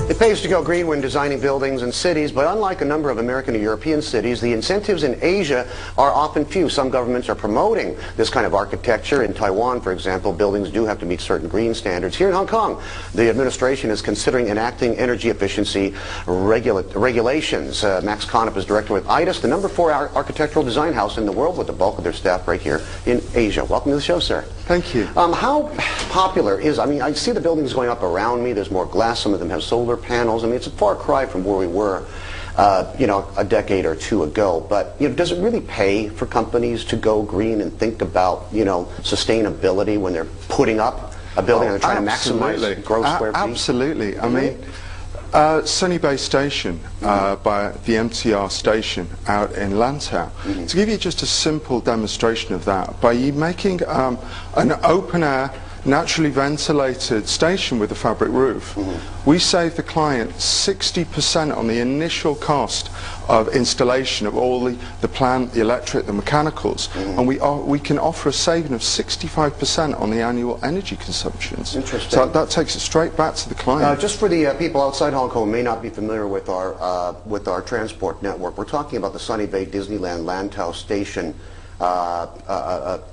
It pays to go green when designing buildings and cities, but unlike a number of American and European cities, the incentives in Asia are often few. Some governments are promoting this kind of architecture. In Taiwan, for example, buildings do have to meet certain green standards. Here in Hong Kong, the administration is considering enacting energy efficiency regulations. Max Connop is director with Aedas, the number 4 architectural design house in the world, with the bulk of their staff right here in Asia. Welcome to the show, sir. Thank you. How popular is, I see the buildings going up around me. There's more glass. Some of them have solar panels. I mean, it's a far cry from where we were, a decade or two ago. But, does it really pay for companies to go green and think about, sustainability when they're putting up a building and they're trying to maximize gross square feet? Absolutely. I mean, Sunny Bay Station, by the MTR station out in Lantau. To give you just a simple demonstration of that, by you making an open-air, naturally ventilated station with a fabric roof, we save the client 60% on the initial cost of installation of all the plant, the electric, the mechanicals, and we can offer a saving of 65% on the annual energy consumptions. Interesting. So that takes it straight back to the client. Just for the people outside Hong Kong who may not be familiar with our transport network, we're talking about the Sunny Bay Disneyland Lantau Station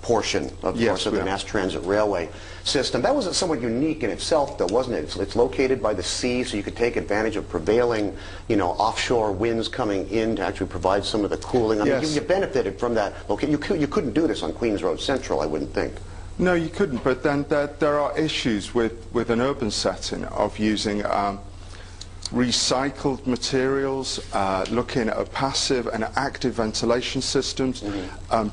portion of the mass transit railway system. That was somewhat unique in itself, though, wasn't it? It's located by the sea, so you could take advantage of prevailing, offshore winds coming in to actually provide some of the cooling. I mean, you benefited from that. Okay, you couldn't do this on Queens Road Central, I wouldn't think. No, you couldn't. But then there are issues with an urban setting of using recycled materials, looking at passive and active ventilation systems,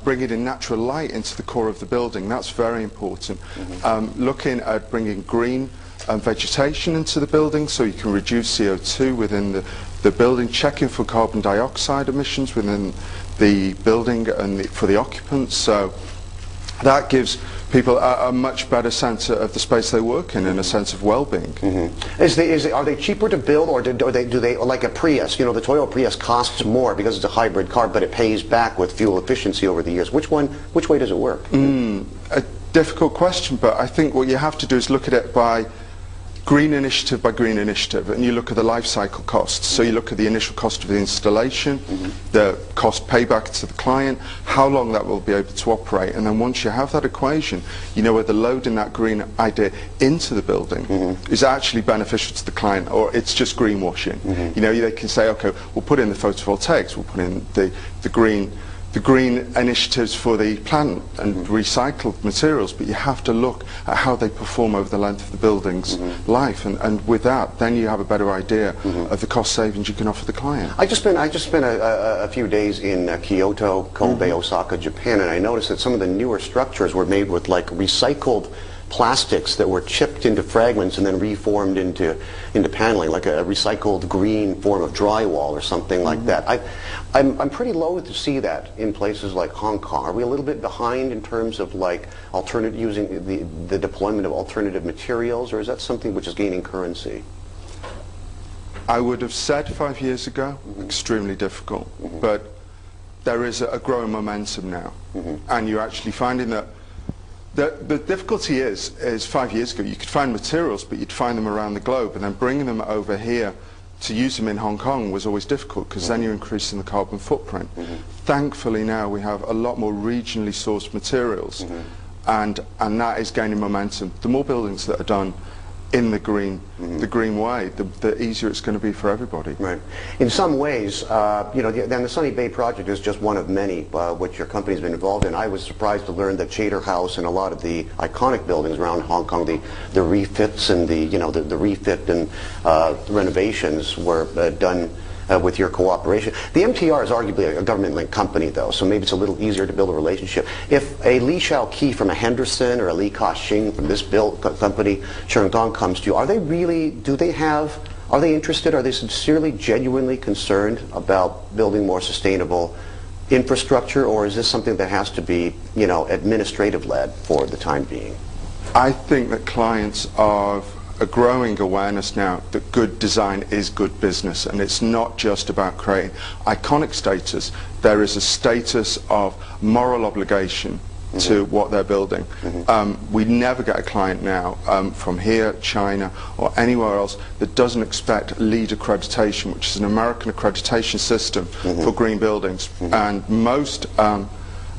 bringing in natural light into the core of the building. That's very important. Looking at bringing green vegetation into the building so you can reduce CO2 within the building, checking for carbon dioxide emissions within the building and for the occupants. So that gives people a much better sense of the space they work in and a sense of well-being. Are they cheaper to build, or do they like a Prius? The Toyota Prius costs more because it's a hybrid car, but it pays back with fuel efficiency over the years. Which way does it work? A difficult question, but I think what you have to do is look at it by green initiative by green initiative, and you look at the life cycle costs. So you look at the initial cost of the installation, the cost payback to the client, how long that will be able to operate, and then once you have that equation, you know whether loading that green idea into the building is actually beneficial to the client, or it's just greenwashing. They can say, okay, we'll put in the photovoltaics, we'll put in the green initiatives for the plant and recycled materials, but you have to look at how they perform over the length of the building's life, and with that, then you have a better idea of the cost savings you can offer the client. I just spent a few days in Kyoto, Kobe, Osaka, Japan, and I noticed that some of the newer structures were made with recycled plastics that were chipped into fragments and then reformed into paneling, like a recycled green form of drywall or something like that. I'm pretty loath to see that in places like Hong Kong. Are we a little bit behind in terms of using the deployment of alternative materials, or is that something which is gaining currency? I would have said 5 years ago, extremely difficult, but there is a growing momentum now, and you're actually finding that the difficulty is 5 years ago you could find materials, but you'd find them around the globe, and then bringing them over here to use them in Hong Kong was always difficult, because then you're increasing the carbon footprint. Thankfully now we have a lot more regionally sourced materials, and that is gaining momentum. The more buildings that are done in the green way, the easier it's going to be for everybody. Right. In some ways, then the Sunny Bay project is just one of many which your company's been involved in. I was surprised to learn that Chater House and a lot of the iconic buildings around Hong Kong, the refits and the refit and renovations were done with your cooperation. The MTR is arguably a government-linked company, though, so maybe it's a little easier to build a relationship. If a Li Shao-Ki from a Henderson or a Li Ka-shing from this company, Shandong, comes to you, are they interested? Are they sincerely, genuinely concerned about building more sustainable infrastructure, or is this something that has to be, administrative-led for the time being? I think that clients are a growing awareness now that good design is good business, and it's not just about creating iconic status. There is a status of moral obligation to what they're building. We never get a client now from here, China, or anywhere else that doesn't expect LEED accreditation, which is an American accreditation system for green buildings. And most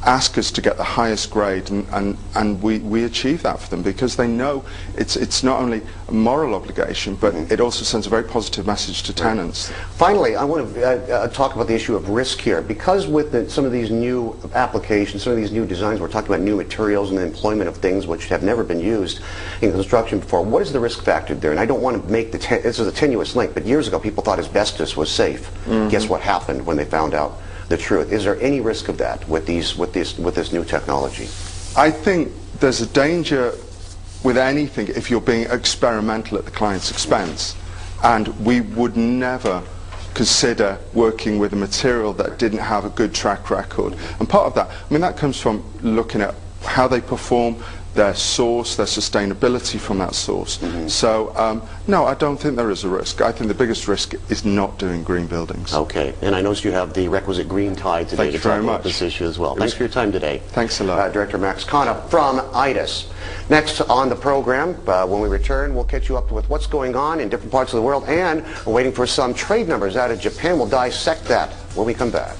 ask us to get the highest grade, and we achieve that for them because they know it's not only a moral obligation, but it also sends a very positive message to tenants. Finally, I want to talk about the issue of risk here. Because with some of these new applications, some of these new designs, we're talking about new materials and the employment of things which have never been used in construction before. What is the risk factor there? And I don't want to make this is a tenuous link, but years ago people thought asbestos was safe. Guess what happened when they found out the truth? Is there any risk of that with this new technology? I think there's a danger with anything if you're being experimental at the client's expense, and we would never consider working with a material that didn't have a good track record. And part of that, I mean, that comes from looking at how they perform, their source, their sustainability from that source. So no, I don't think there is a risk. I think the biggest risk is not doing green buildings. Okay, and I noticed you have the requisite green tie today to talk about this issue as well. Thanks for your time today. Thanks a lot. Director Max Connop from Aedas. Next on the program, when we return, we'll catch you up with what's going on in different parts of the world, and we're waiting for some trade numbers out of Japan. We'll dissect that when we come back.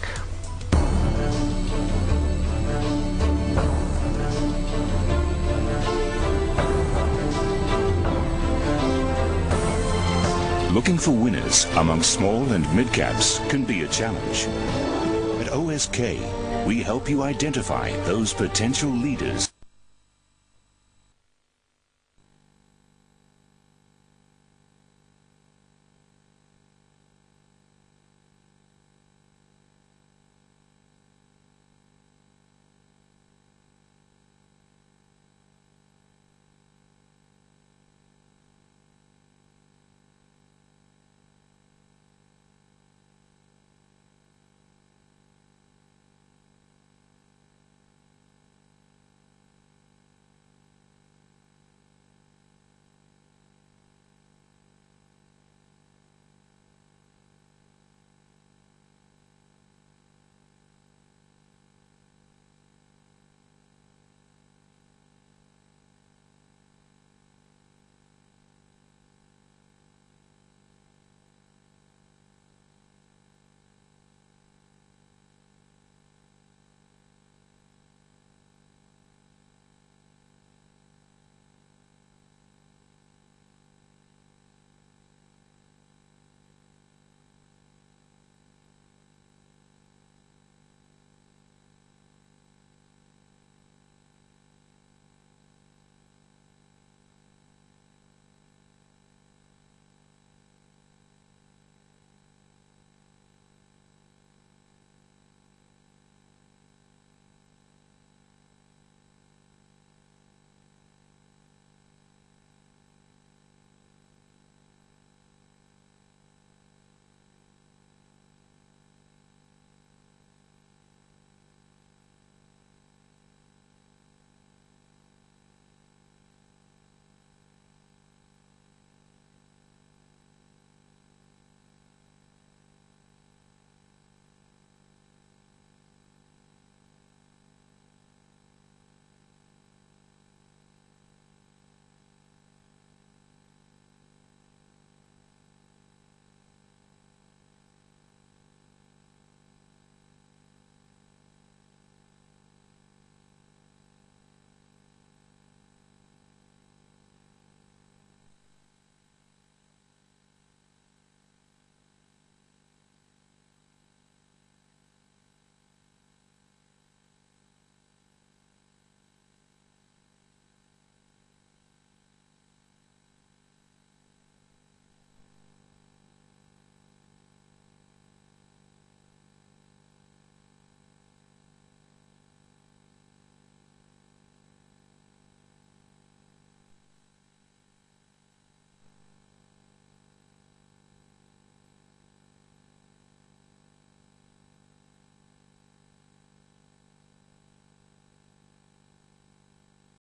Looking for winners among small and mid-caps can be a challenge. At OSK, we help you identify those potential leaders